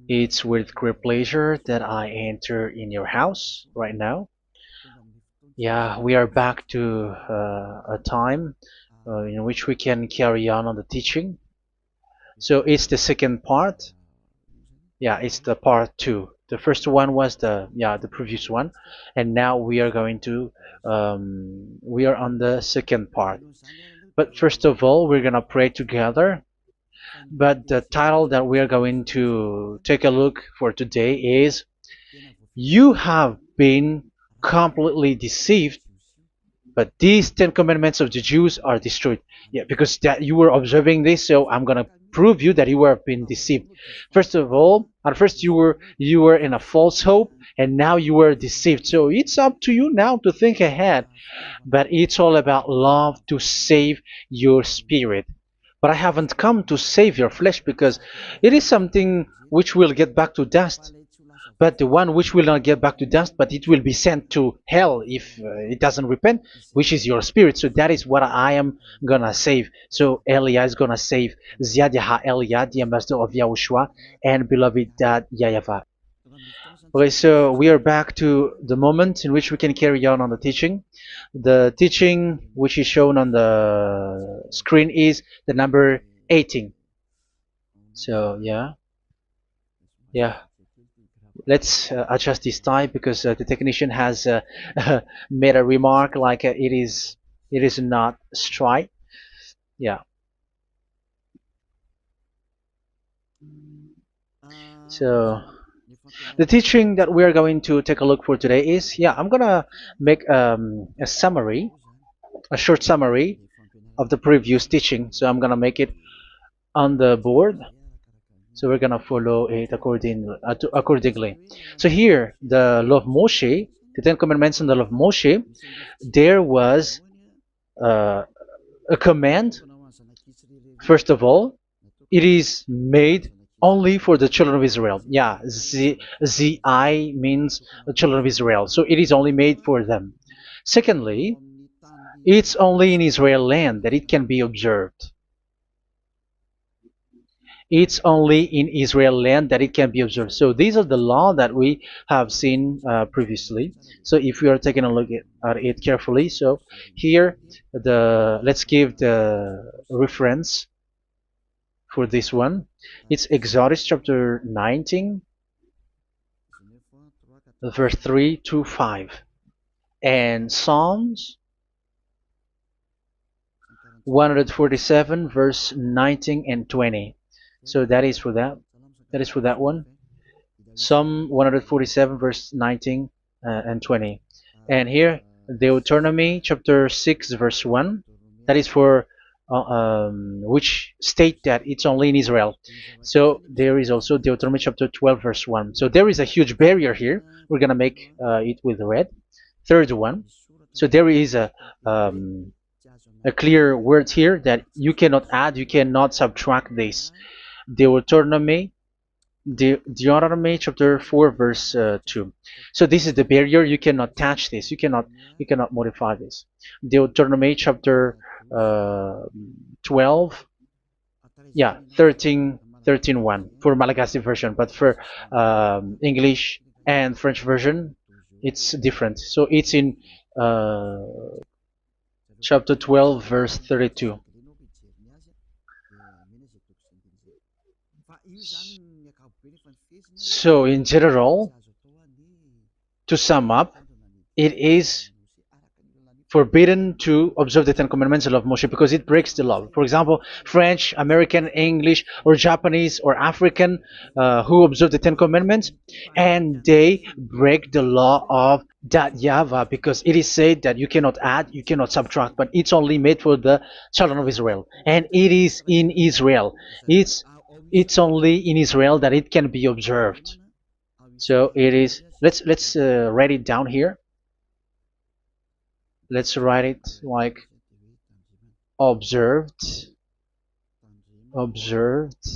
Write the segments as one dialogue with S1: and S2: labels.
S1: It's with great pleasure that I enter in your house right now. Yeah, we are back to a time in which we can carry on the teaching. So it's the second part. Yeah, it's the part two. The first one was the previous one, and now we are going to we are on the second part. But first of all, we're gonna pray together. But the title that we are going to take a look for today is "You have been completely deceived, but these Ten Commandments of the Jews are destroyed." Yeah, because that you were observing this, so I'm gonna prove you that you were been deceived. First of all, at first you were in a false hope, and now you were deceived. So it's up to you now to think ahead. But it's all about love to save your spirit. But I haven't come to save your flesh because it is something which will get back to dust. But the one which will not get back to dust, but it will be sent to hell if it doesn't repent, which is your spirit. So that is what I am gonna save. So Elia is gonna save Ziadiha Elia, the ambassador of Yahushua, and beloved dad YAHVAH. Okay, so we are back to the moment in which we can carry on the teaching. The teaching which is shown on the screen is the number 18. So yeah. Let's adjust this time because the technician has made a remark like it is not straight. Yeah. So the teaching that we are going to take a look for today is I'm gonna make a summary, a short summary of the previous teaching. So I'm gonna make it on the board. So we're gonna follow it accordingly. So here, the law of Moshe, the Ten Commandments and the law of Moshe, there was uh, a command. First of all, it is made only for the children of Israel. Yeah, Z-I means the children of Israel. So it is only made for them. Secondly, it's only in Israel land that it can be observed. It's only in Israel land that it can be observed. So these are the law that we have seen previously. So if we are taking a look at it carefully, so here let's give the reference for this one. It's Exodus chapter 19, verse 3 to 5, and Psalms 147, verse 19 and 20. So that is for that. That is for that one. Psalm 147, verse 19 and 20. And here, Deuteronomy chapter 6, verse 1. That is for which state that it's only in Israel. So there is also Deuteronomy chapter 12, verse 1. So there is a huge barrier here. We're going to make it with red. Third one. So there is a clear word here that you cannot add, you cannot subtract this. Deuteronomy chapter 4, verse 2. So this is the barrier. You cannot touch this. You cannot modify this. Deuteronomy chapter 12, 13 1 for Malagasy version, but for English and French version, it's different. So it's in chapter 12, verse 32. So in general, to sum up, it is forbidden to observe the Ten Commandments of Moshe because it breaks the law. For example, French, American, English, or Japanese or African who observe the Ten Commandments and they break the law of that YAHVAH because it is said that you cannot add, you cannot subtract, but it's only made for the children of Israel, and it is in Israel. It's only in Israel that it can be observed. So it is. Let's write it down here. Let's write it like observed, observed,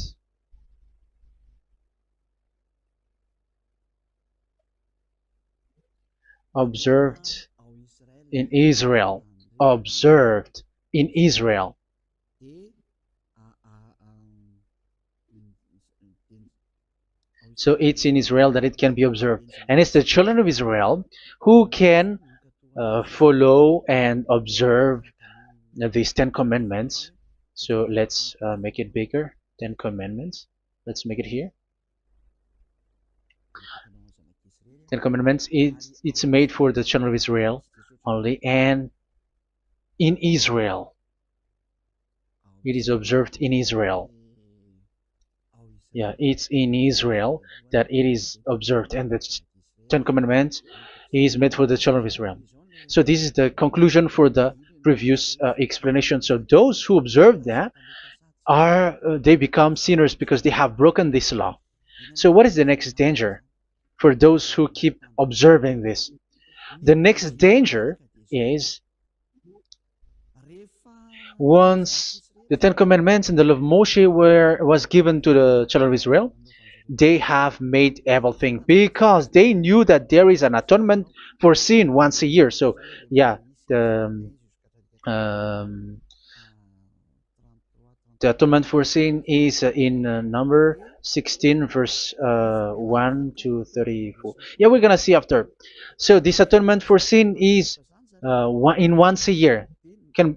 S1: observed in Israel, observed in Israel. So it's in Israel that it can be observed. And it's the children of Israel who can follow and observe these 10 commandments. So let's make it bigger. 10 commandments. Let's make it here. 10 commandments. It's made for the children of Israel only, and in Israel. It is observed in Israel. Yeah, it's in Israel that it is observed, and the Ten Commandments is made for the children of Israel. So this is the conclusion for the previous explanation. So those who observe that are they become sinners because they have broken this law. So what is the next danger for those who keep observing this? The next danger is once the Ten Commandments and the law of Moshe was given to the children of Israel, they have made everything because they knew that there is an atonement for sin once a year. So yeah, um, the atonement for sin is in number 16 verse 1 to 34. Yeah, we're gonna see after. So this atonement for sin is once a year,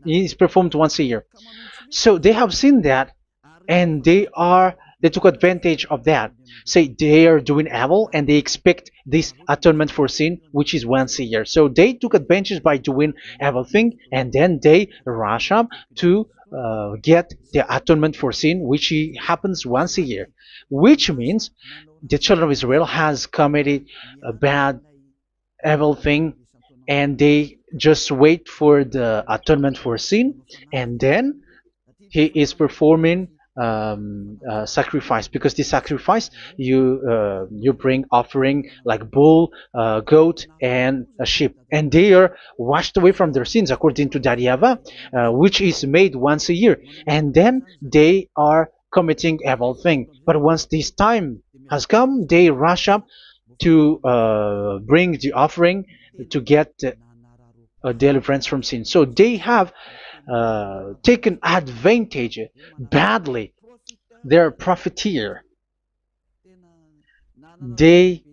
S1: is performed once a year. So they have seen that, and they took advantage of that. Say they are doing evil and they expect this atonement for sin, which is once a year. So they took advantage by doing everything, and then they rush up to get the atonement for sin, which happens once a year, which means the children of Israel has committed a bad, evil thing, and they just wait for the atonement for sin, and then he is performing sacrifice, because this sacrifice you bring offering like bull, goat, and a sheep, and they are washed away from their sins according to that YAHVAH, which is made once a year, and then they are committing evil thing. But once this time has come, they rush up to bring the offering to get deliverance from sin. So they have taken advantage badly. They're a profiteer. They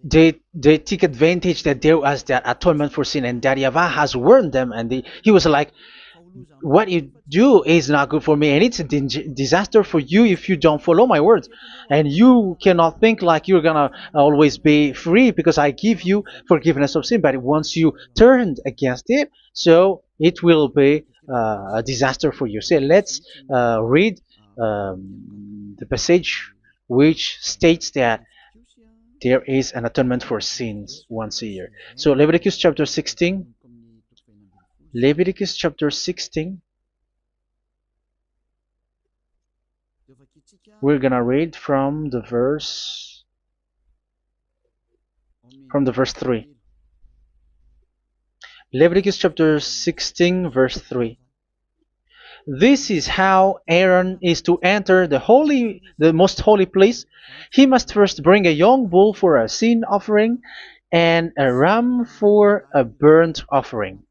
S1: they take advantage that there was that atonement for sin, and that YAHVAH has warned them, and he was like, what you do is not good for me, and it's a disaster for you if you don't follow my words, and you cannot think like you're gonna always be free because I give you forgiveness of sin. But once you turned against it, so it will be a disaster for you. So let's read the passage which states that there is an atonement for sins once a year. So Leviticus chapter 16. Leviticus chapter 16. We're gonna read from the verse 3. Leviticus chapter 16 verse 3. This is how Aaron is to enter the most holy place. He must first bring a young bull for a sin offering and a ram for a burnt offering.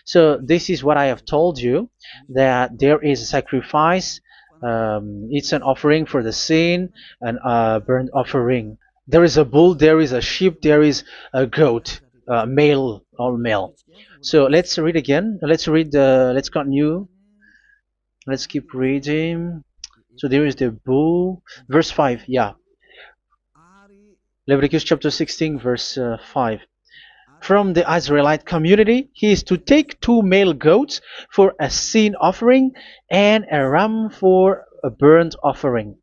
S1: So this is what I have told you, that there is a sacrifice. It's an offering for the sin, and a burnt offering. There is a bull, there is a sheep, there is a goat, male, all male. So let's read again. Let's continue. Let's keep reading. So there is the bull, verse 5. Yeah, Leviticus chapter 16 verse 5. From the Israelite community, he is to take 2 male goats for a sin offering and a ram for a burnt offering.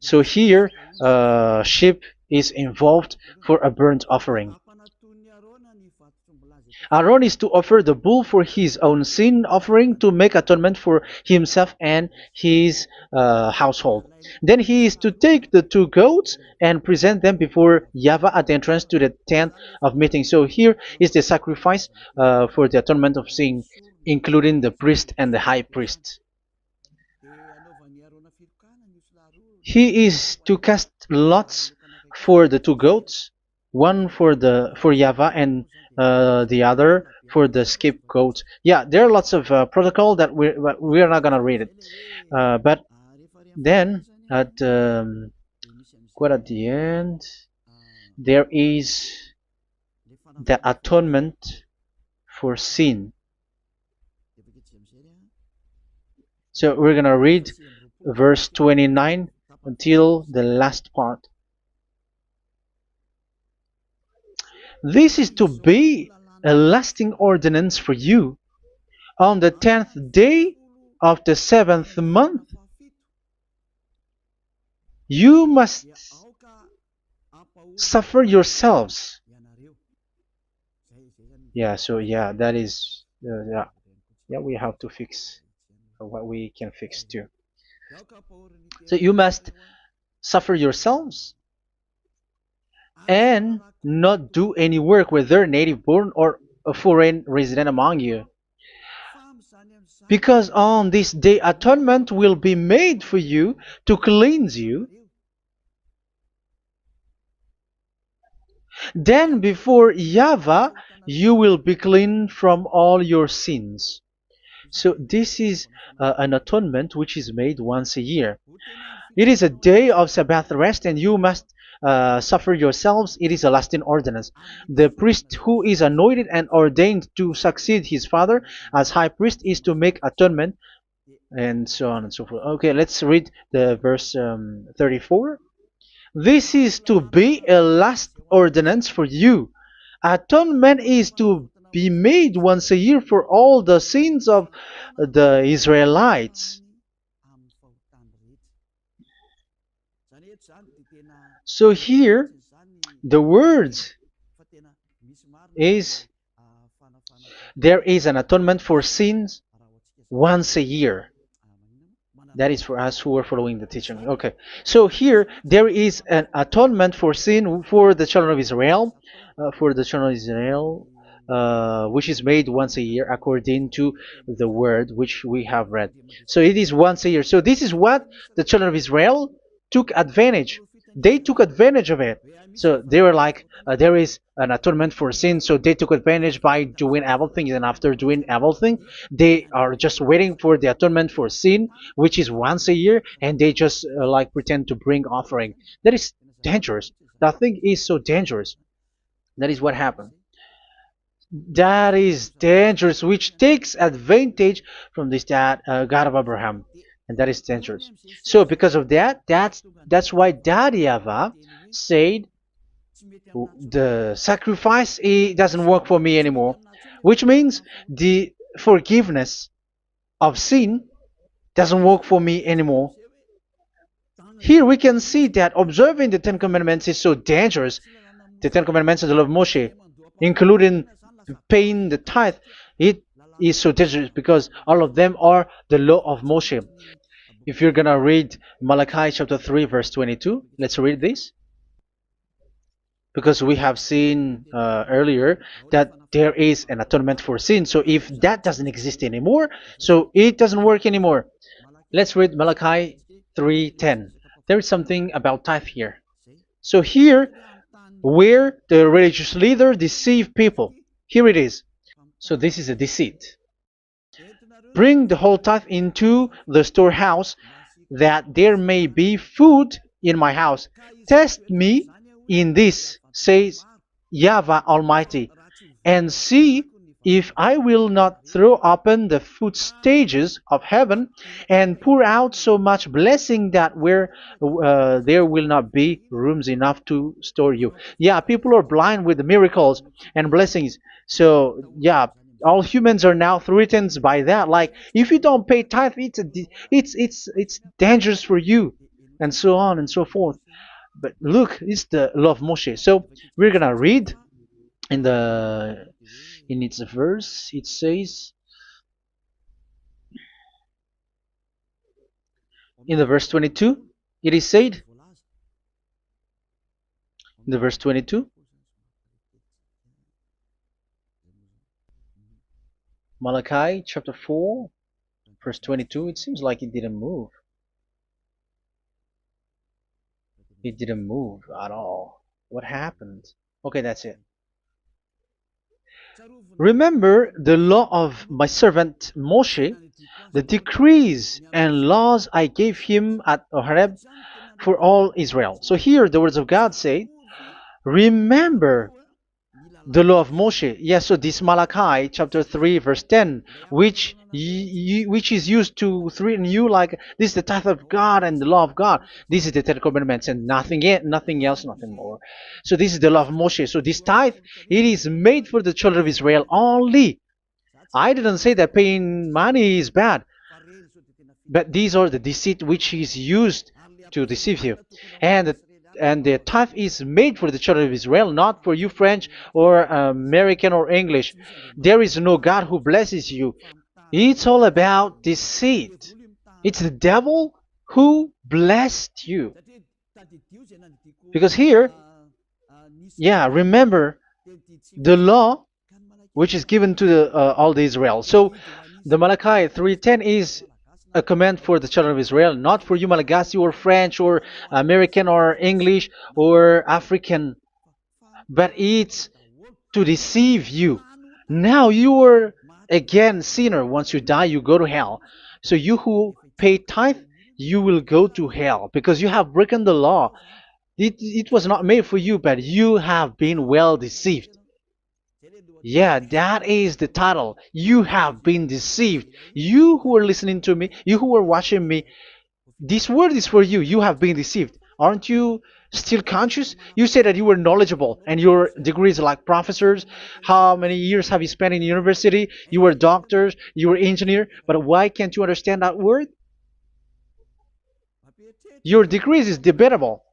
S1: So here, sheep is involved for a burnt offering. Aaron is to offer the bull for his own sin offering to make atonement for himself and his household. Then he is to take the 2 goats and present them before YAHVAH at the entrance to the tent of meeting. So here is the sacrifice for the atonement of sin, including the priest and the high priest. He is to cast lots for the 2 goats, one for YAHVAH and the other for the scapegoat. Yeah, there are lots of protocol that we are not gonna read it. But then at quite at the end, there is the atonement for sin. So we're gonna read verse 29 until the last part. This is to be a lasting ordinance for you. On the 10th day of the 7th month, you must suffer yourselves. Yeah, so yeah, that is, yeah, we have to fix what we can fix too. So you must suffer yourselves and not do any work, whether native born or a foreign resident among you. Because on this day atonement will be made for you to cleanse you. Then before YAHVAH you will be clean from all your sins. So this is an atonement which is made once a year. It is a day of Sabbath rest, and you must suffer yourselves. It is a lasting ordinance. The priest who is anointed and ordained to succeed his father as high priest is to make atonement, and so on and so forth. Okay, let's read the verse 34. This is to be a last ordinance for you. Atonement is to be made once a year for all the sins of the Israelites. So here, the words is there is an atonement for sins once a year. That is for us who are following the teaching. Okay, so here there is an atonement for sin for the children of Israel, which is made once a year according to the word which we have read. So it is once a year. So this is what the children of Israel took advantage. They took advantage of it. So they were like, there is an atonement for sin, so they took advantage by doing everything, and after doing everything, they are just waiting for the atonement for sin, which is once a year, and they just like pretend to bring offering. That is dangerous. That thing is so dangerous. That is what happened. That is dangerous, which takes advantage from this God of Abraham, and that is dangerous. So because of that, that's why Daddy Ava said the sacrifice it doesn't work for me anymore, which means the forgiveness of sin doesn't work for me anymore. Here we can see that observing the Ten Commandments is so dangerous. The Ten Commandments of the law of Moshe, including paying the tithe, it is so dangerous because all of them are the law of Moshe. If you're gonna read Malachi chapter 3 verse 22, let's read this. Because we have seen earlier that there is an atonement for sin. So if that doesn't exist anymore, so it doesn't work anymore. Let's read Malachi 3:10. There is something about tithe here. So here, where the religious leader deceive people, here it is. So this is a deceit. Bring the whole tithe into the storehouse, that there may be food in my house. Test me in this, says YAHVAH Almighty, and see if I will not throw open the food stages of heaven and pour out so much blessing that where there will not be rooms enough to store you. Yeah, people are blind with the miracles and blessings. So yeah, all humans are now threatened by that. Like if you don't pay tithe, it's dangerous for you, and so on and so forth. But look, it's the law of Moshe. So we're gonna read in its verse. It says in the verse 22. It is said in the verse 22. Malachi chapter 4 verse 22. It seems like it didn't move. It didn't move at all. What happened? Okay, that's it. Remember the law of my servant Moshe, the decrees and laws I gave him at Horeb for all Israel. So here the words of God say, remember the law of Moshe. Yes, so this Malachi chapter 3 verse 10, which is used to threaten you like this is the tithe of God and the law of God. This is the Ten Commandments and nothing else, nothing more. So this is the law of Moshe. So this tithe, it is made for the children of Israel only. I didn't say that paying money is bad, but these are the deceit which is used to deceive you. And the tithe is made for the children of Israel, not for you French or American or English. There is no God who blesses you. It's all about deceit. It's the devil who blessed you. Because here, yeah, remember the law which is given to all the Israel. So the Malachi 3:10 is a command for the children of Israel, not for you Malagasy or French or American or English or African, but it's to deceive you. Now you are again sinner. Once you die, you go to hell. So you who pay tithe, you will go to hell because you have broken the law. It was not made for you, but you have been well deceived. Yeah, that is the title. You have been deceived. You who are listening to me, you who are watching me, this word is for you. You have been deceived. Aren't you still conscious? You say that you were knowledgeable and your degrees are like professors. How many years have you spent in university? You were doctors, you were engineer, but why can't you understand that word? Your degrees is debatable.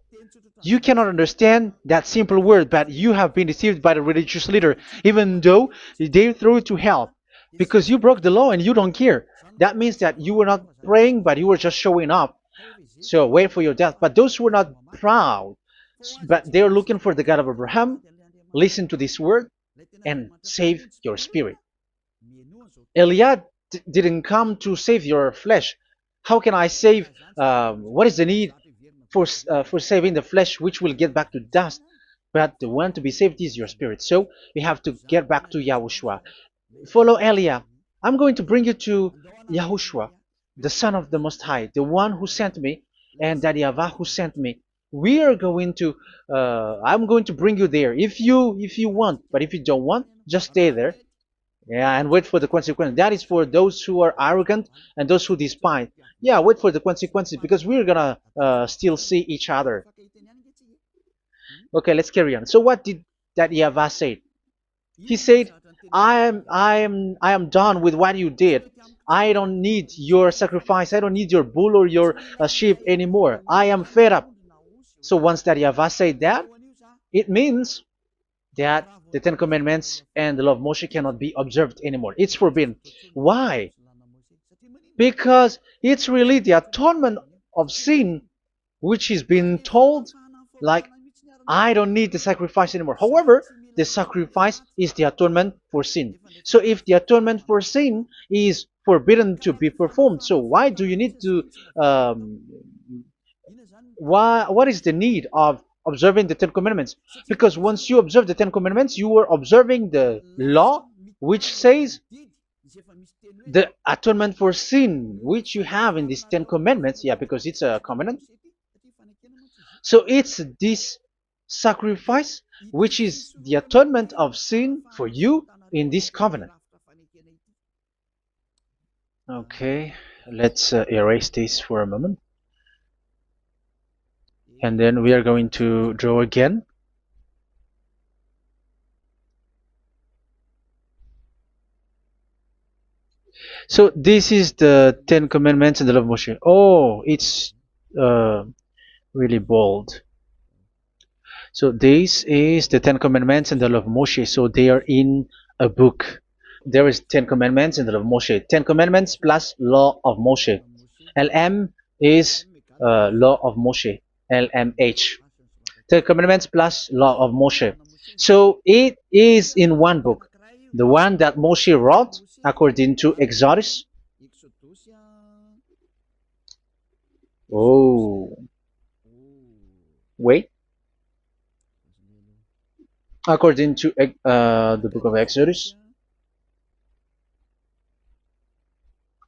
S1: You cannot understand that simple word, but you have been deceived by the religious leader, even though they threw you to hell because you broke the law and you don't care. That means that you were not praying, but you were just showing up. So wait for your death. But those who are not proud, but they are looking for the God of Abraham, listen to this word and save your spirit. Eliah didn't come to save your flesh. How can I save? What is the need for saving the flesh, which will get back to dust? But the one to be saved is your spirit. So we have to get back to Yahushua. Follow Eliah. I'm going to bring you to Yahushua, the Son of the Most High, the one who sent me, and that YAHVAH who sent me. We are going to. I'm going to bring you there if you want, but if you don't want, just stay there. Yeah, and wait for the consequences. That is for those who are arrogant and those who despise. Yeah, wait for the consequences because we're gonna still see each other. Okay, let's carry on. So what did that YAHVAH say? He said, I am done with what you did. I don't need your sacrifice. I don't need your bull or your sheep anymore. I am fed up. So once that YAHVAH said that, it means that the Ten Commandments and the law of Moshe cannot be observed anymore. It's forbidden. Why? Because it's really the atonement of sin which is being told, like, I don't need the sacrifice anymore. However, the sacrifice is the atonement for sin. So if the atonement for sin is forbidden to be performed, so why do you need to what is the need of observing the Ten Commandments? Because once you observe the Ten Commandments, you are observing the law which says the atonement for sin which you have in these Ten Commandments. Yeah, because it's a covenant. So it's this sacrifice which is the atonement of sin for you in this covenant. Okay, let's erase this for a moment. And then we are going to draw again. So this is the Ten Commandments and the law of Moshe. Oh, it's really bold. So this is the Ten Commandments and the law of Moshe. So they are in a book. There is Ten Commandments and the law of Moshe. Ten Commandments plus law of Moshe. LM is law of Moshe. LMH. Ten Commandments plus law of Moshe. So it is in one book. The one that Moshe wrote according to Exodus. Oh, wait. According to the book of Exodus.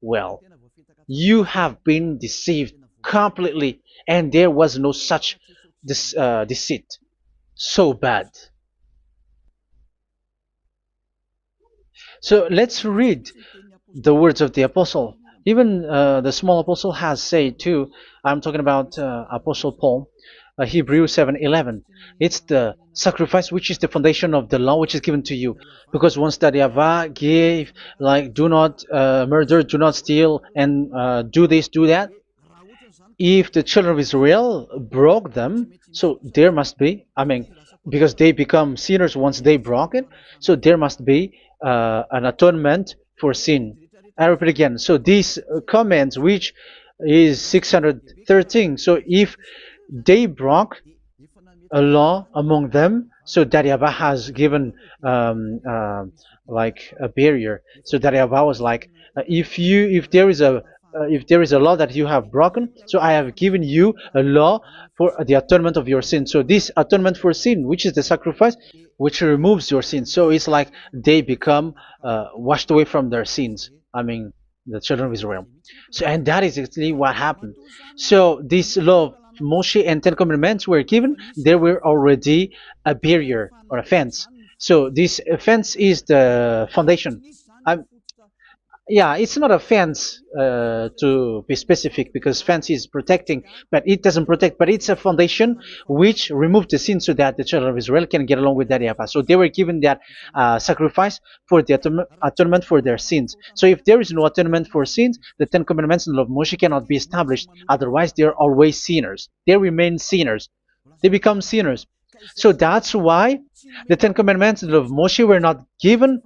S1: well. You have been deceived completely, and there was no such deceit. So bad. So let's read the words of the apostle. Even the small apostle has said too. I'm talking about Apostle Paul, Hebrews 7:11. It's the sacrifice which is the foundation of the law which is given to you. Because once that Yahweh gave, like, do not murder, do not steal, and do this, do that, if the children of Israel broke them, so there must be, I mean, because they become sinners once they broke it, so there must be an atonement for sin. I repeat again. So these comments, which is 613, so if they broke a law among them, so that Yahweh has given like a barrier. So that Yahweh was like, if there is a law that you have broken, so I have given you a law for the atonement of your sin. So this atonement for sin, which is the sacrifice, which removes your sin. So it's like they become washed away from their sins. I mean, the children of Israel. So, and that is exactly what happened. So this law of Moshe and Ten Commandments were given. There were already a barrier or a fence. So this fence is the foundation. I'm, yeah, it's not a fence to be specific, because fence is protecting, but it doesn't protect. But it's a foundation which removed the sin so that the children of Israel can get along with that Yahweh. So they were given that sacrifice for the atonement for their sins. So if there is no atonement for sins, the Ten Commandments and the law of Moshe cannot be established. Otherwise, they are always sinners. They remain sinners. They become sinners. So that's why the Ten Commandments and the law of Moshe were not given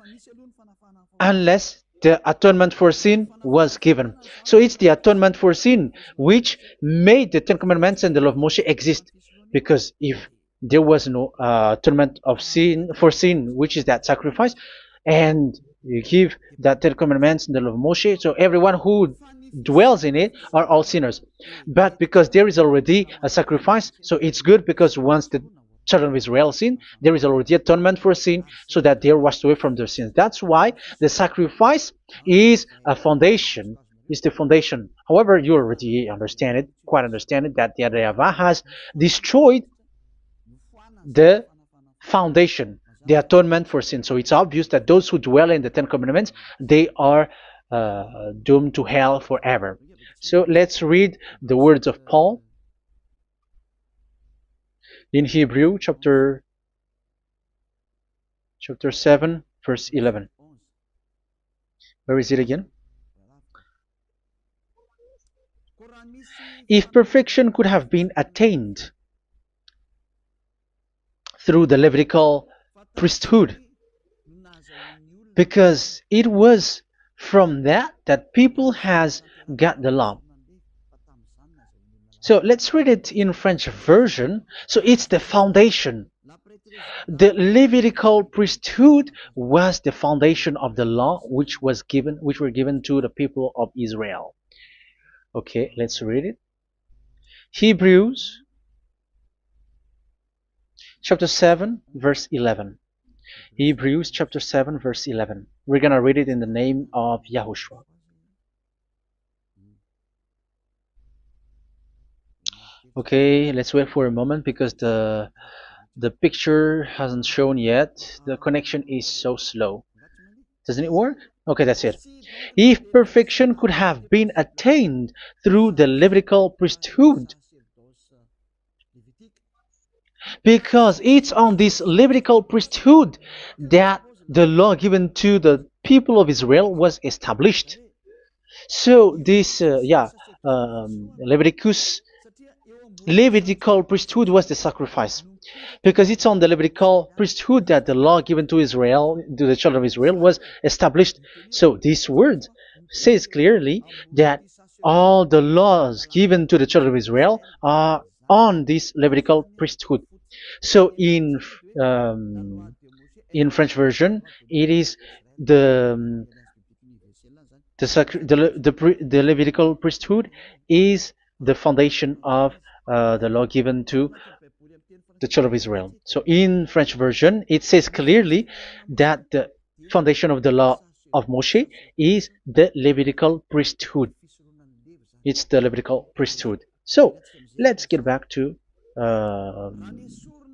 S1: unless the atonement for sin was given. So it's the atonement for sin which made the Ten Commandments and the law of Moshe exist. Because if there was no atonement of sin for sin, which is that sacrifice, and you give that Ten Commandments and the law of Moshe, so everyone who dwells in it are all sinners. But because there is already a sacrifice, so it's good, because once the children of Israel sin, there is already atonement for sin, so that they are washed away from their sins. That's why the sacrifice is a foundation, is the foundation. However, you already understand it, quite understand it, that the Yahweh has destroyed the foundation, the atonement for sin. So it's obvious that those who dwell in the Ten Commandments, they are doomed to hell forever. So let's read the words of Paul in Hebrew chapter 7 verse 11. Where is it again? If perfection could have been attained through the Levitical priesthood, because it was from that people has got the law. So let's read it in French version. So it's the foundation. The Levitical priesthood was the foundation of the law which were given to the people of Israel. Okay, let's read it. Hebrews chapter 7 verse 11. Hebrews chapter 7 verse 11. We're gonna read it in the name of YAHOSHUAH. Okay, let's wait for a moment, because the picture hasn't shown yet. The connection is so slow. Doesn't it work? Okay, that's it. If perfection could have been attained through the Levitical priesthood, because it's on this Levitical priesthood that the law given to the people of Israel was established. So this, Levitical priesthood was the sacrifice, because it's on the Levitical priesthood that the law given to Israel, to the children of Israel, was established. So this word says clearly that all the laws given to the children of Israel are on this Levitical priesthood. So in French version, it is the Levitical priesthood is the foundation of the law given to the children of Israel. So in French version, it says clearly that the foundation of the law of Moshe is the Levitical priesthood. It's the Levitical priesthood. So let's get back to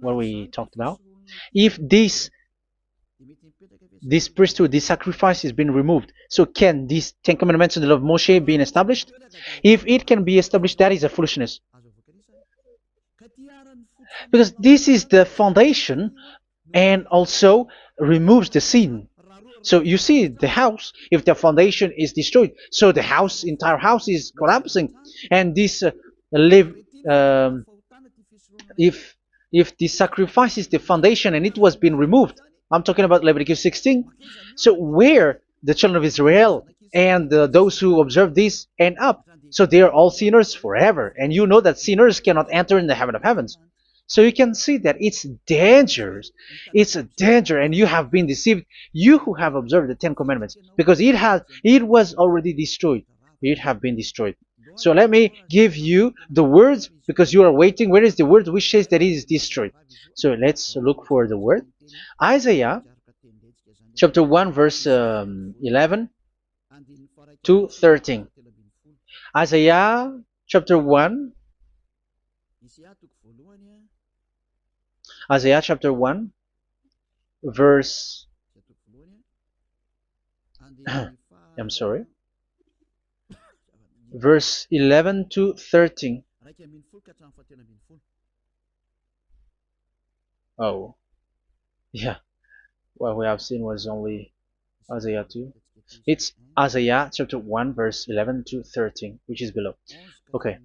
S1: what we talked about. If this priesthood, this sacrifice is being removed, so can these Ten Commandments and the law of Moshe be established? If it can be established, that is a foolishness. Because this is the foundation and also removes the sin. So you see the house, if the foundation is destroyed, so the house, entire house is collapsing. And this live, um, if the sacrifice is the foundation and it was being removed, I'm talking about Leviticus 16. So where the children of Israel and those who observe this end up, so they are all sinners forever. And you know that sinners cannot enter in the heaven of heavens. So you can see that it's dangerous. It's a danger, and you have been deceived. You who have observed the Ten Commandments, because it was already destroyed. It have been destroyed. So let me give you the words, because you are waiting. Where is the word which says that it is destroyed? So let's look for the word. Isaiah chapter 1 verse 11 to 13. Isaiah chapter 1. Isaiah chapter 1 verse I'm sorry, verse 11 to 13. Oh, yeah, what we have seen was only Isaiah 2. It's Isaiah chapter 1 verse 11 to 13, which is below. Okay.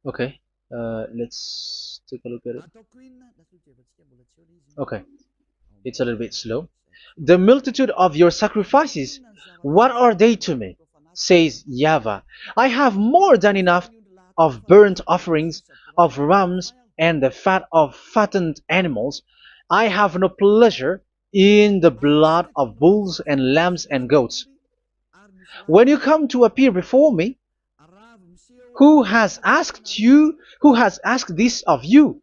S1: Okay. Let's take a look at it. Okay. It's a little bit slow. The multitude of your sacrifices, what are they to me? Says YAHVAH. I have more than enough of burnt offerings, of rams, and the fat of fattened animals. I have no pleasure in the blood of bulls and lambs and goats. When you come to appear before me, who has asked this of you,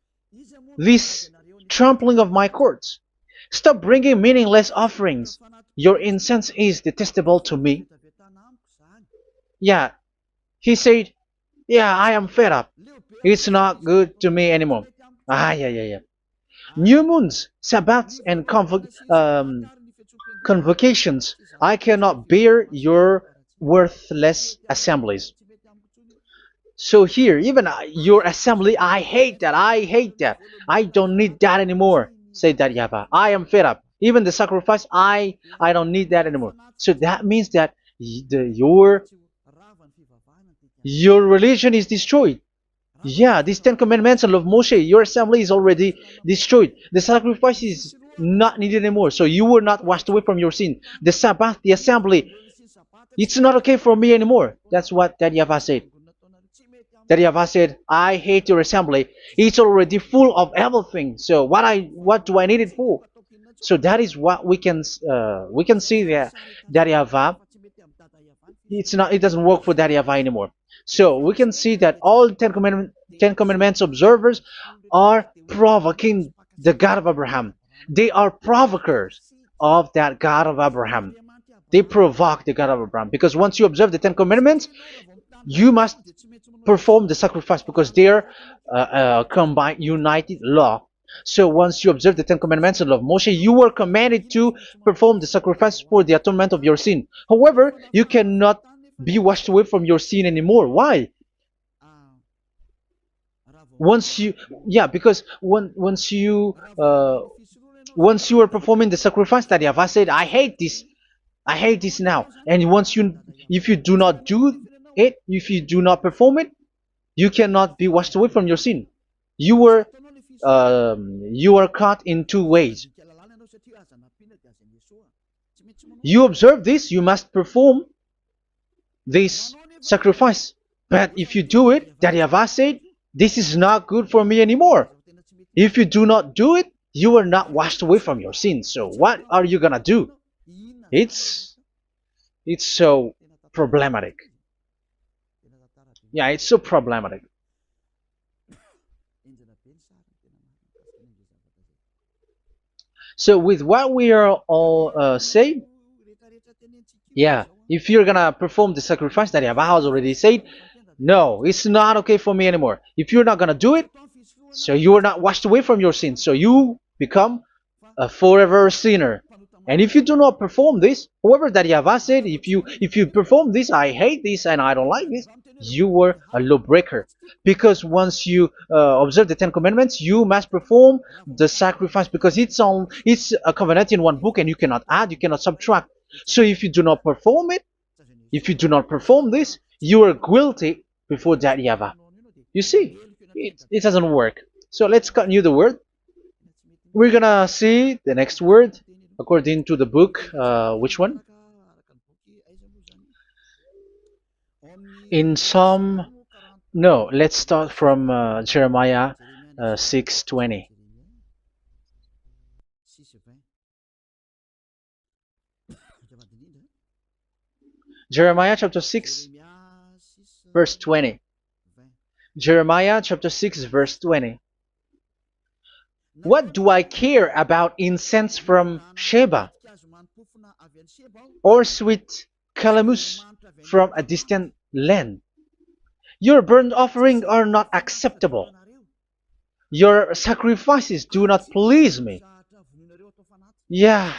S1: this trampling of my courts? Stop bringing meaningless offerings. Your incense is detestable to me. Yeah, he said, yeah, I am fed up. It's not good to me anymore. Yeah. New moons, Sabbaths, and convocations. I cannot bear your worthless assemblies. So here, even your assembly, I hate that. I hate that. I don't need that anymore. Say that, YAHVAH. I am fed up. Even the sacrifice, I don't need that anymore. So that means that your religion is destroyed. Yeah, these Ten Commandments and love Moshe, your assembly is already destroyed. The sacrifice is not needed anymore. So you were not washed away from your sin. The Sabbath, the assembly, it's not okay for me anymore. That's what that YAHVAH said. That YAHVAH said, I hate your assembly. It's already full of everything. So what do I need it for? So that is what we can see there. That YAHVAH, it doesn't work for that YAHVAH anymore. So we can see that all Ten Commandments observers are provoking the God of Abraham. They are provokers of that God of Abraham. They provoke the God of Abraham, because once you observe the Ten Commandments, you must perform the sacrifice, because they are combined, united law. So once you observe the Ten Commandments and love Moshe, you were commanded to perform the sacrifice for the atonement of your sin. However, you cannot be washed away from your sin anymore. Why? Because once you are performing the sacrifice, that YAHVAH said, I hate this now. And if you do not do it, if you do not perform it, you cannot be washed away from your sin. You are caught in two ways. You observe this, you must perform this sacrifice. But if you do it, that YAHVAH said, this is not good for me anymore. If you do not do it, you are not washed away from your sins. So what are you gonna do? It's so problematic. Yeah, it's so problematic. So with what we are all saying, yeah, if you're gonna perform the sacrifice that Yahweh has already said, no, it's not okay for me anymore. If you're not gonna do it, so you are not washed away from your sins, so you become a forever sinner. And if you do not perform this, whoever that Yahweh said, if you perform this, I hate this and I don't like this, you were a lawbreaker. Because once you observe the Ten Commandments, you must perform the sacrifice because it's a covenant in one book and you cannot add, you cannot subtract. So if you do not perform it, if you do not perform this, you are guilty before that Yahweh. You see, it doesn't work. So let's continue the word. We're gonna see the next word according to the book. Which one? In Psalm. No, let's start from Jeremiah 6:20. Jeremiah chapter 6, verse 20. Jeremiah chapter 6, verse 20. What do I care about incense from Sheba or sweet calamus from a distant land? Your burnt offerings are not acceptable. Your sacrifices do not please me. Yeah,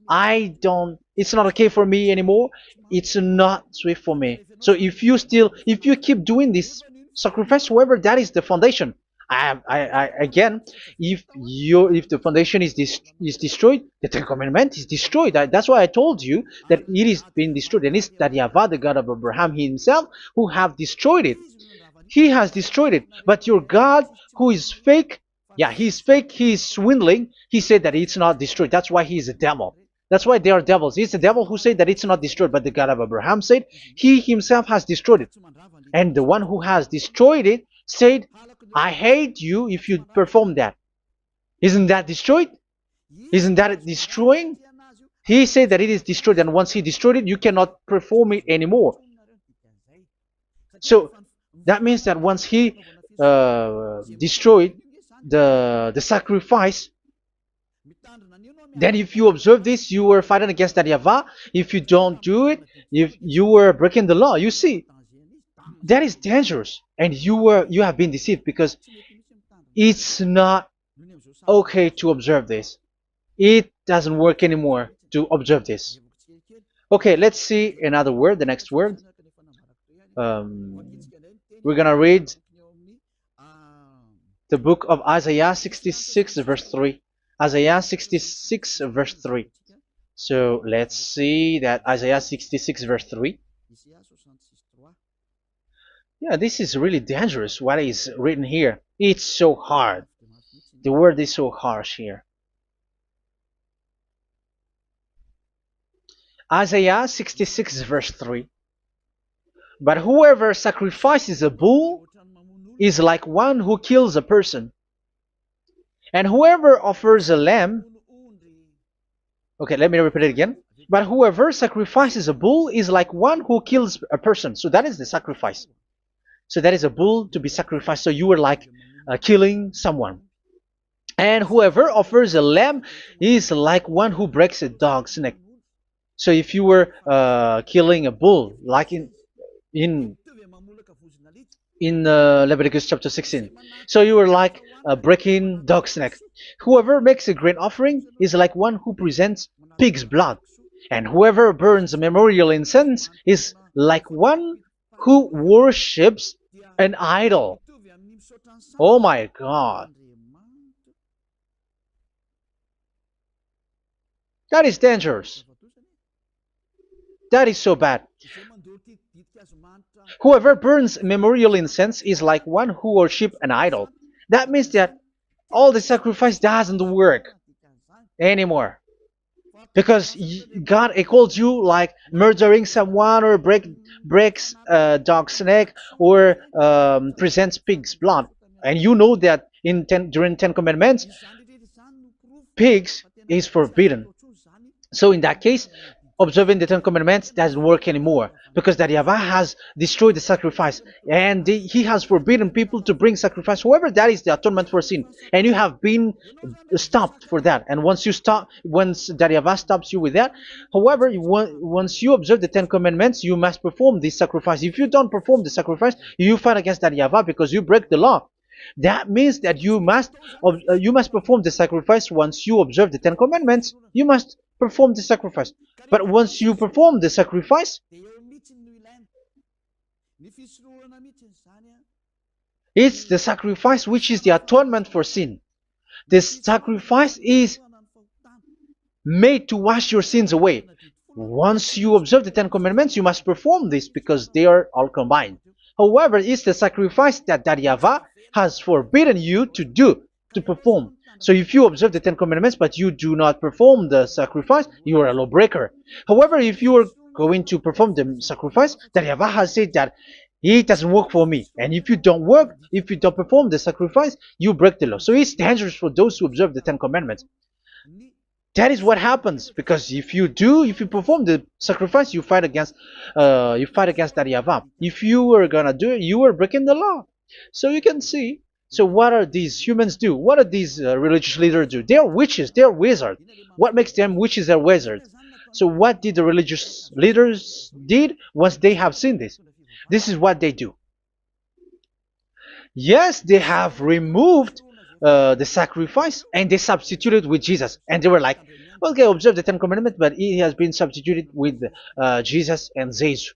S1: it's not okay for me anymore. It's not sweet for me. So if you keep doing this sacrifice, however, that is the foundation. Again, if the foundation is destroyed, the Ten Commandment is destroyed. That's why I told you that it is being destroyed, and it's that Yahweh, the God of Abraham himself, who have destroyed it. He has destroyed it. But your God, who is fake, yeah, he's fake, he's swindling. He said that it's not destroyed. That's why he is a devil. That's why they are devils. It's the devil who said that it's not destroyed, but the God of Abraham said he himself has destroyed it. And the one who has destroyed it said, I hate you if you perform that. Isn't that destroyed? Isn't that destroying? He said that it is destroyed, and once he destroyed it, you cannot perform it anymore. So that means that once he destroyed the sacrifice, then if you observe this, you were fighting against that Yahweh. If you don't do it, if you were breaking the law, you see, that is dangerous, and you have been deceived because it's not okay to observe this. It doesn't work anymore to observe this. Okay, let's see another word, the next word. We're gonna read the book of Isaiah 66 verse 3. Isaiah 66 verse 3. So let's see that Isaiah 66 verse 3. Yeah, this is really dangerous what is written here. It's so hard. The word is so harsh here. Isaiah 66 verse 3. But whoever sacrifices a bull is like one who kills a person. And whoever offers a lamb... Okay, let me repeat it again. But whoever sacrifices a bull is like one who kills a person. So that is the sacrifice. So that is a bull to be sacrificed. So you were like killing someone. And whoever offers a lamb is like one who breaks a dog's neck. So if you were killing a bull, like in Leviticus chapter 16, so you were like breaking dog's neck. Whoever makes a grain offering is like one who presents pig's blood. And whoever burns a memorial incense is like one who worships an idol. Oh my God. That is dangerous. That is so bad. Whoever burns memorial incense is like one who worships an idol. That means that all the sacrifice doesn't work anymore. Because God calls you like murdering someone or breaks a dog's neck or presents pig's blood. And you know that during Ten Commandments, pigs is forbidden. So in that case, observing the Ten Commandments doesn't work anymore because that Yahweh has destroyed the sacrifice and he has forbidden people to bring sacrifice. However, that is the atonement for sin, and you have been stopped for that. And once that Yahweh stops you with that, however, once you observe the Ten Commandments, you must perform this sacrifice. If you don't perform the sacrifice, you fight against that Yahweh because you break the law. That means that you must perform the sacrifice. Once you observe the Ten Commandments, you must perform the sacrifice. But once you perform the sacrifice, it's the sacrifice which is the atonement for sin. This sacrifice is made to wash your sins away. Once you observe the Ten Commandments, you must perform this because they are all combined. However, it's the sacrifice that Yahweh has forbidden you to perform. So if you observe the Ten Commandments but you do not perform the sacrifice, you are a lawbreaker. However, if you are going to perform the sacrifice, that Yahweh has said that it doesn't work for me. And if you don't perform the sacrifice, you break the law. So it's dangerous for those who observe the Ten Commandments. That is what happens, because if you perform the sacrifice, you fight against that Yahweh. If you are gonna do it, you are breaking the law. So you can see. So what are these humans do? What are these religious leaders do? They are witches. They are wizards. What makes them witches or wizards? So what did the religious leaders did once they have seen this? This is what they do. Yes, they have removed the sacrifice and they substituted with Jesus. And they were like, okay, observe the Ten Commandments, but it has been substituted with Jesus and Jesus.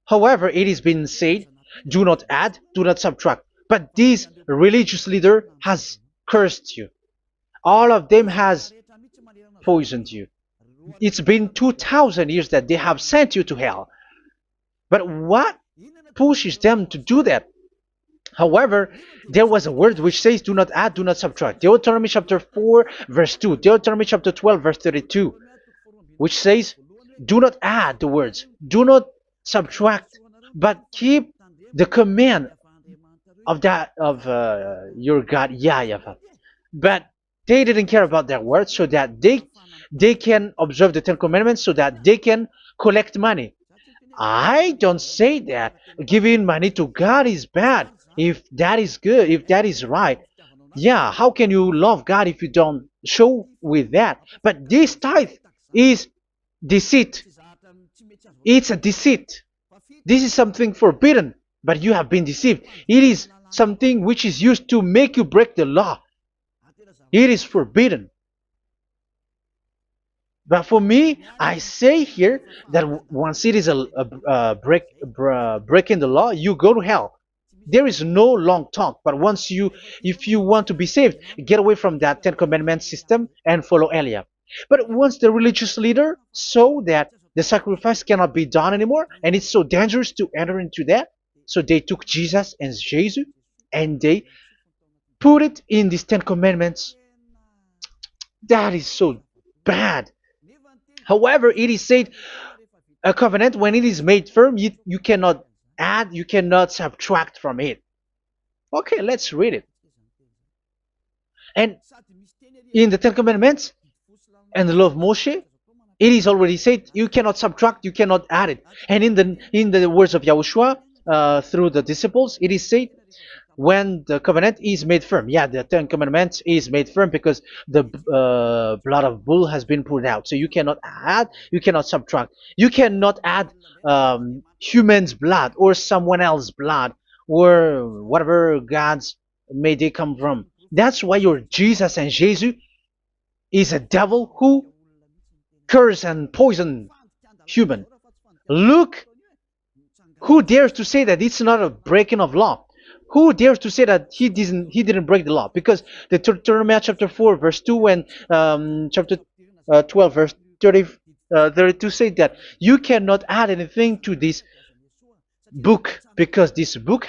S1: However, it has been said, do not add, do not subtract. But this religious leader has cursed you. All of them has poisoned you. It's been 2,000 years that they have sent you to hell. But what pushes them to do that? However, there was a word which says, do not add, do not subtract. Deuteronomy chapter 4, verse 2. Deuteronomy chapter 12, verse 32. Which says, do not add the words. Do not subtract. But keep the command of your God, YAHVAH. But they didn't care about their words, so that they can observe the Ten Commandments, so that they can collect money. I don't say that giving money to God is bad. If that is good, if that is right, yeah, how can you love God if you don't show with that? But this tithe is deceit. It's a deceit. This is something forbidden, but you have been deceived. It is something which is used to make you break the law. It is forbidden. But for me, I say here that once it is breaking the law, you go to hell. There is no long talk. But if you want to be saved, get away from that Ten Commandments system and follow Eliab. But once the religious leader saw that the sacrifice cannot be done anymore, and it's so dangerous to enter into that, so they took Jesus and Jesus and they put it in these Ten Commandments. That is so bad. However, it is said a covenant, when it is made firm, you cannot add, you cannot subtract from it. Okay, let's read it. And in the Ten Commandments and the law of Moshe, it is already said you cannot subtract, you cannot add it. And in the words of YAHOSHUAH through the disciples, it is said when the covenant is made firm. Yeah, the Ten Commandments is made firm because the blood of bull has been poured out. So you cannot add, you cannot subtract. You cannot add human's blood or someone else's blood or whatever gods may they come from. That's why your Jesus and Jesus is a devil who curse and poison human. Look, who dares to say that it's not a breaking of law? Who dares to say that he didn't break the law? Because the Deuteronomy chapter 4 verse 2 and chapter 12 verse 32 say that you cannot add anything to this book, because this book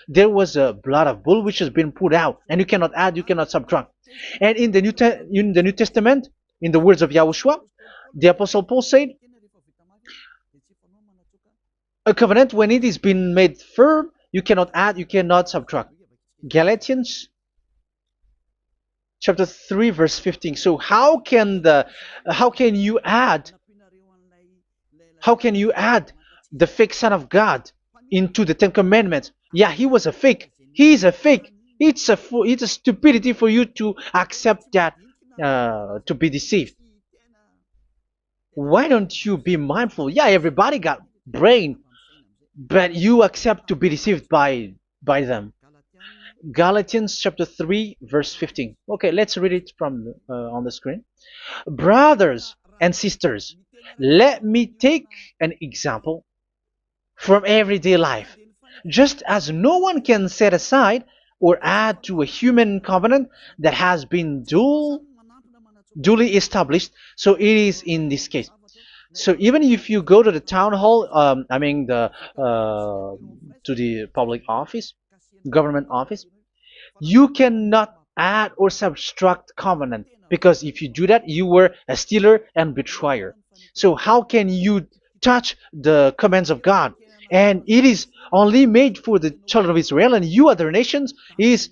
S1: there was a blood of bull which has been put out, and you cannot add, you cannot subtract. And in the New Testament, in the words of YAHOSHUAH, the Apostle Paul said, a covenant, when it is been made firm, you cannot add, you cannot subtract. Galatians chapter 3 verse 15. So how can you add How can you add the fake Son of God into the Ten Commandments? Yeah, he was a fake. He is a fake. It's a stupidity for you to accept that, to be deceived. Why don't you be mindful? Yeah, everybody got brain, but you accept to be deceived by them. Galatians chapter 3 verse 15. Okay, let's read it from on the screen. Brothers and sisters, let me take an example from everyday life. Just as no one can set aside or add to a human covenant that has been duly established, so it is in this case. So even if you go to the town hall, I mean to the public office, government office, you cannot add or subtract covenant, because if you do that, you were a stealer and betrayer. So how can you touch the commands of God? And it is only made for the children of Israel, and you other nations is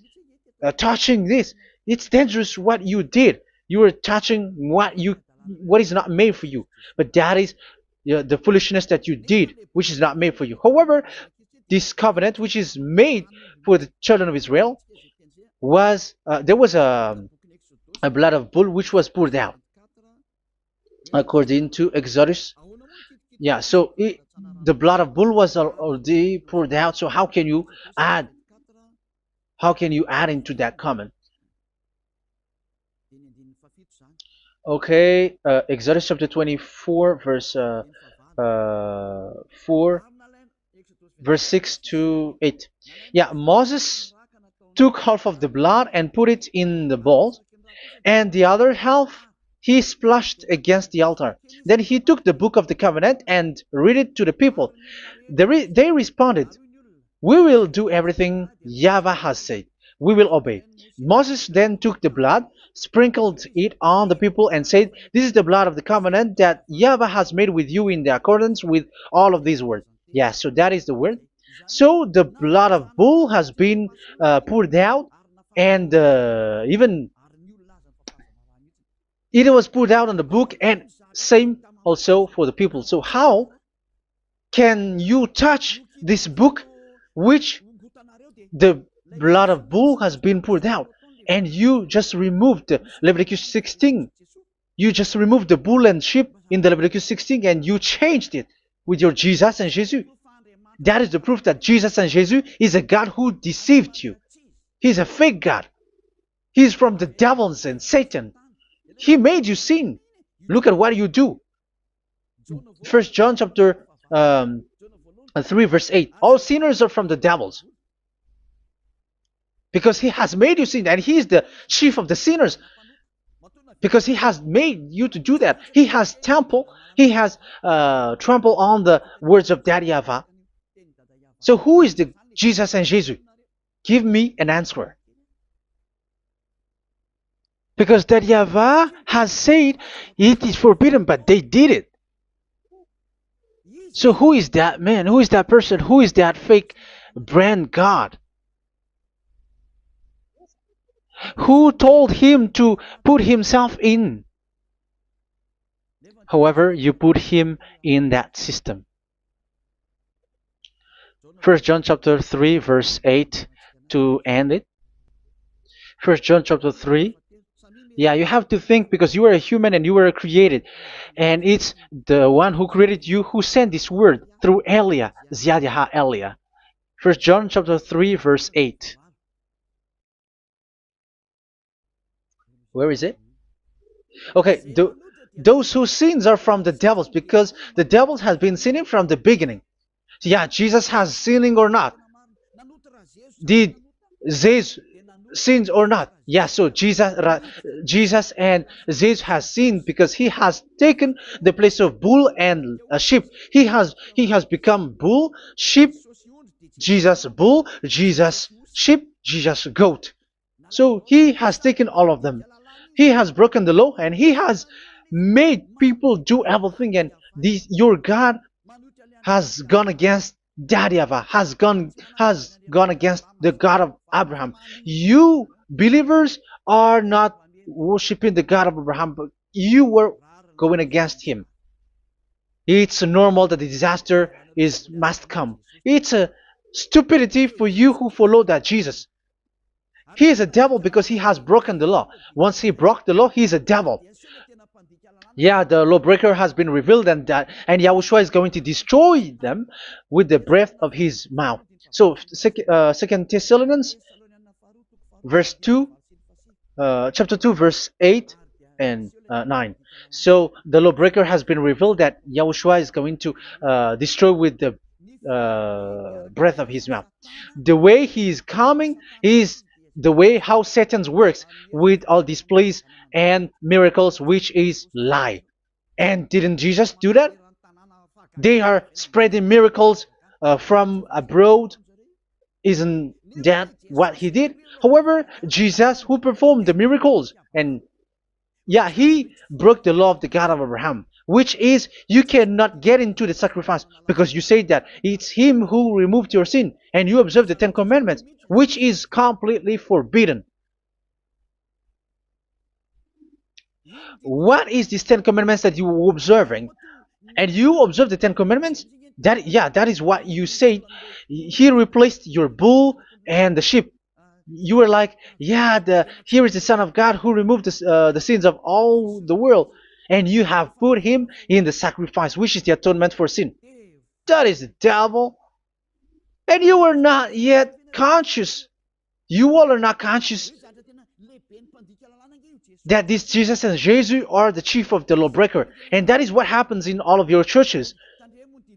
S1: touching this. It's dangerous what you did. You are touching what is not made for you. But that is the foolishness that you did, which is not made for you. However, this covenant, which is made for the children of Israel, was there was a blood of bull which was poured out according to Exodus. Yeah, so the blood of bull was already poured out. So add how can you add into that comment? Okay, Exodus chapter 24 verse 4 verse 6 to 8. Yeah, Moses took half of the blood and put it in the bowl, and the other half he splashed against the altar. Then he took the book of the covenant and read it to the people. They responded, "We will do everything YAHVAH has said. We will obey." Moses then took the blood, sprinkled it on the people, and said, "This is the blood of the covenant that YAHVAH has made with you in the accordance with all of these words." Yeah, so that is the word. So the blood of bull has been poured out, and even it was poured out on the book, and same also for the people. So how can you touch this book which the blood of bull has been poured out, and you just removed Leviticus 16? You just removed the bull and sheep in the Leviticus 16, and you changed it with your Jesus and Jesus. That is the proof that Jesus and Jesus is a God who deceived you. He's a fake God. He's from the devils and Satan. He made you sin. Look at what you do. First John chapter 3 verse 8. All sinners are from the devils, because he has made you sin, and he is the chief of the sinners, because he has made you to do that. He has trampled on the words of Daddy YAHVAH. So who is the Jesus and Jesus? Give me an answer. Because Daddy YAHVAH has said it is forbidden, but they did it. So who is that man? Who is that person? Who is that fake brand God? Who told him to put himself in? However, you put him in that system. First John chapter 3 verse 8 to end it. First John chapter 3. Yeah, you have to think, because you are a human and you were created, and it's the one who created you who sent this word through Elia, Ziadiha Elia. First John chapter 3 verse 8. Where is it? Okay, those whose sins are from the devils, because the devils has been sinning from the beginning. Yeah, Jesus has sinning or not? Did Jesus sins or not? Yeah, so Jesus and Jesus has sinned, because he has taken the place of bull and a sheep. He has become bull, sheep, Jesus bull, Jesus sheep, Jesus goat. So he has taken all of them. He has broken the law, and he has made people do everything, and your God has gone against Daddy YAHVAH, has gone against the God of Abraham. You believers are not worshiping the God of Abraham, but you were going against him. It's normal that the disaster is must come. It's a stupidity for you who follow that Jesus. He is a devil because he has broken the law. Once he broke the law, he is a devil. Yeah, the lawbreaker has been revealed, and Yahushua is going to destroy them with the breath of his mouth. So, Second Thessalonians, verse 2, chapter 2, verse 8 and 9. So the lawbreaker has been revealed that Yahushua is going to destroy with the breath of his mouth. The way he is coming is the way how Satan works with all displays and miracles, which is lie. And didn't Jesus do that? They are spreading miracles from abroad. Isn't that what he did? However, Jesus, who performed the miracles, and yeah, he broke the law of the God of Abraham, which is you cannot get into the sacrifice because you say that it's him who removed your sin, and you observe the Ten Commandments, which is completely forbidden. What is these Ten Commandments that you were observing? And you observe the Ten Commandments? That is what you said. He replaced your bull and the sheep. You were like, yeah, here is the Son of God who removed the sins of all the world, and you have put him in the sacrifice, which is the atonement for sin. That is the devil. And you are not yet conscious. You all are not conscious that this Jesus and Jesus are the chief of the lawbreaker. And that is what happens in all of your churches.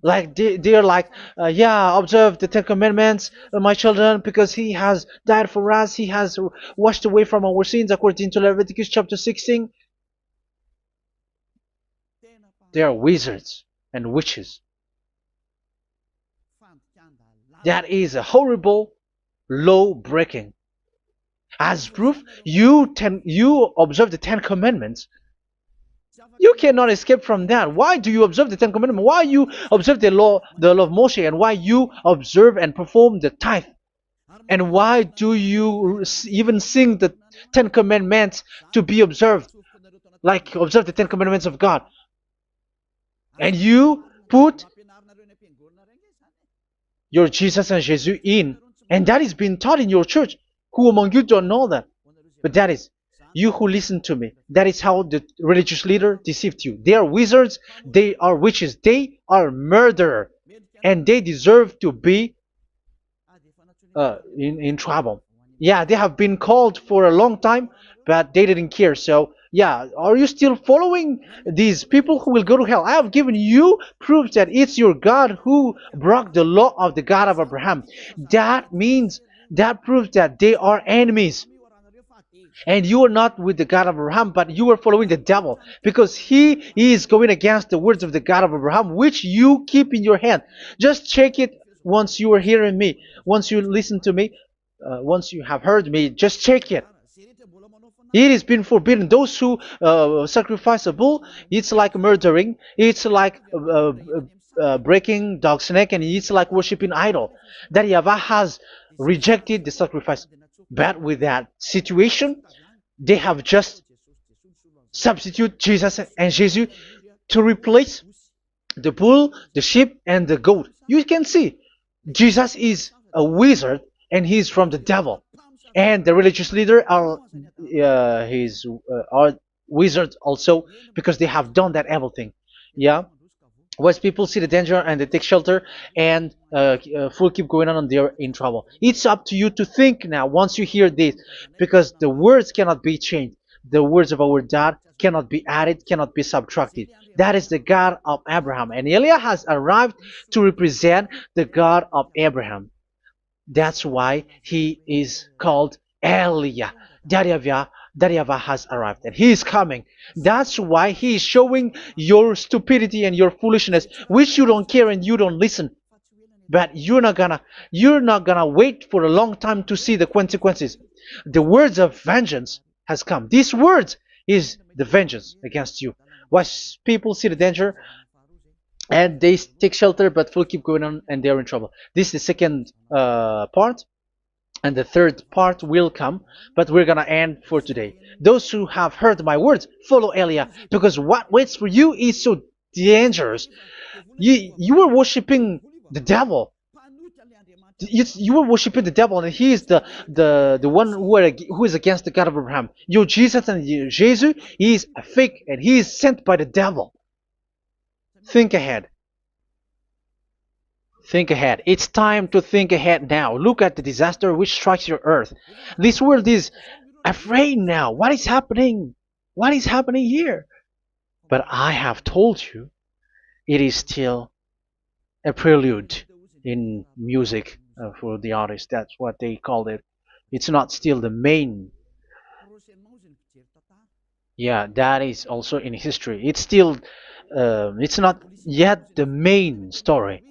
S1: Like they are like, yeah, observe the Ten Commandments, my children, because he has died for us. He has washed away from our sins according to Leviticus chapter 16. They are wizards and witches. That is a horrible law breaking. As proof, you observe the Ten Commandments. You cannot escape from that. Why do you observe the Ten Commandments? Why you observe the law of Moshe, and why you observe and perform the tithe? And why do you even sing the Ten Commandments to be observed? Like observe the Ten Commandments of God. And you put your Jesus and Jesus in. And that is being taught in your church. Who among you don't know that? But that is you who listen to me. That is how the religious leader deceived you. They are wizards. They are witches. They are murderers. And they deserve to be in trouble. Yeah, they have been called for a long time, but they didn't care. So, yeah, are you still following these people who will go to hell? I have given you proof that it's your God who broke the law of the God of Abraham. That means, that proves that they are enemies. And you are not with the God of Abraham, but you are following the devil, because he is going against the words of the God of Abraham, which you keep in your hand. Just check it once you are hearing me, once you listen to me, once you have heard me, just check it. It has been forbidden. Those who sacrifice a bull, it's like murdering, it's like breaking dog's neck, and it's like worshiping idol. That YAHVAH has rejected the sacrifice. But with that situation, they have just substitute Jesus and Jesus to replace the bull, the sheep, and the goat. You can see Jesus is a wizard, and he's from the devil. And the religious leader are wizards also, because they have done that evil thing. Yeah. Once people see the danger and they take shelter, and full keep going on, and they're in trouble. It's up to you to think now once you hear this, because the words cannot be changed. The words of our God cannot be added, cannot be subtracted. That is the God of Abraham, and Eliah has arrived to represent the God of Abraham. That's why he is called Eliah. YAHVAH has arrived, and he is coming. That's why he is showing your stupidity and your foolishness, which you don't care and you don't listen. But you're not gonna wait for a long time to see the consequences. The words of vengeance has come. These words is the vengeance against you. Once people see the danger and they take shelter, but will keep going on, and they're in trouble. This is the second part. And the third part will come, but we're gonna end for today. Those who have heard my words, follow Eliah, because what waits for you is so dangerous. You were worshiping the devil. You were worshiping the devil, and he is the one who is against the God of Abraham. Your Jesus and your Jesus, he is a fake, and he is sent by the devil. Think ahead. Think ahead. It's time to think ahead now. Look at the disaster which strikes your earth. This world is afraid now. What is happening? What is happening here? But I have told you, it is still a prelude in music for the artist. That's what they called it. It's not still the main. Yeah, that is also in history. It's still, it's not yet the main story.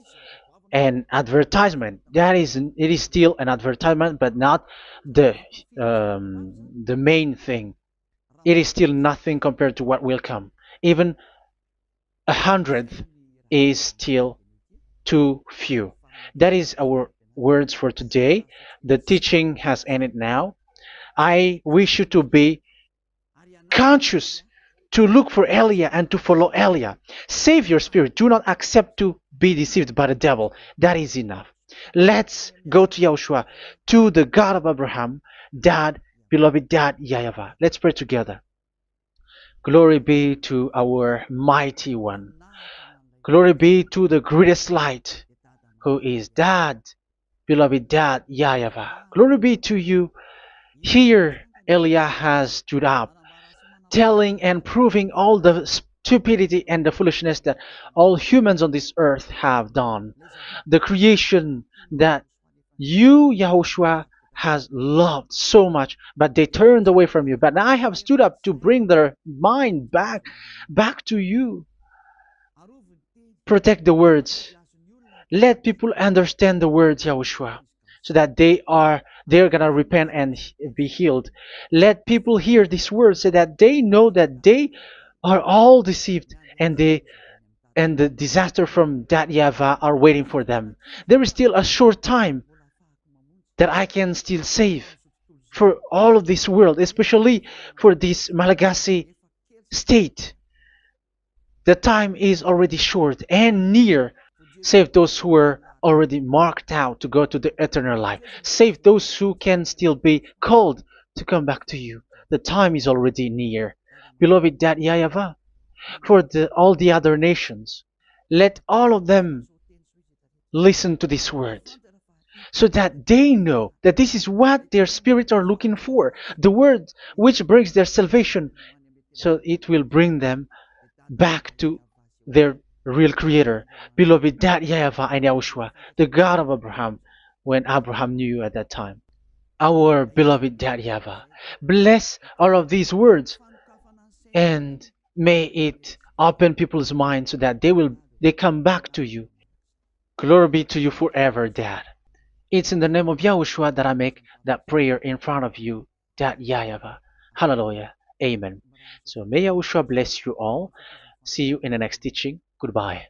S1: And advertisement, that is, it is still an advertisement, but not the the main thing. It is still nothing compared to what will come. Even a hundredth is still too few. That is our words for today. The teaching has ended now. I wish you to be conscious, to look for Elia and to follow Elia. Save your spirit. Do not accept to be deceived by the devil. That is enough. Let's go to Yahushua, to the God of Abraham, Dad, beloved Dad, YAHVAH. Let's pray together. Glory be to our mighty one. Glory be to the greatest light, who is Dad, beloved Dad, YAHVAH. Glory be to you. Here, Elia has stood up, telling and proving all the stupidity and the foolishness that all humans on this earth have done. The creation that you, Yahushua, has loved so much, but they turned away from you. But now I have stood up to bring their mind back to you. Protect the words. Let people understand the words, Yahushua, so that they're gonna repent and be healed. Let people hear these words so that they know that they are all deceived, and the disaster from that YAHVAH are waiting for them. There is still a short time that I can still save for all of this world, especially for this Malagasy state. The time is already short and near. Save those who are already marked out to go to the eternal life. Save those who can still be called to come back to you. The time is already near. Beloved Dad YAHVAH, for all the other nations, let all of them listen to this word, so that they know that this is what their spirits are looking for, the word which brings their salvation, so it will bring them back to their real creator, beloved Dad YAHVAH and Yahushua, the God of Abraham, when Abraham knew you at that time. Our beloved Dad YAHVAH, bless all of these words, and may it open people's minds so that they come back to you. Glory be to you forever, Dad. It's in the name of Yahushua that I make that prayer in front of you, Dad YAHVAH. Hallelujah. Amen. So may Yahushua bless you all. See you in the next teaching. Goodbye.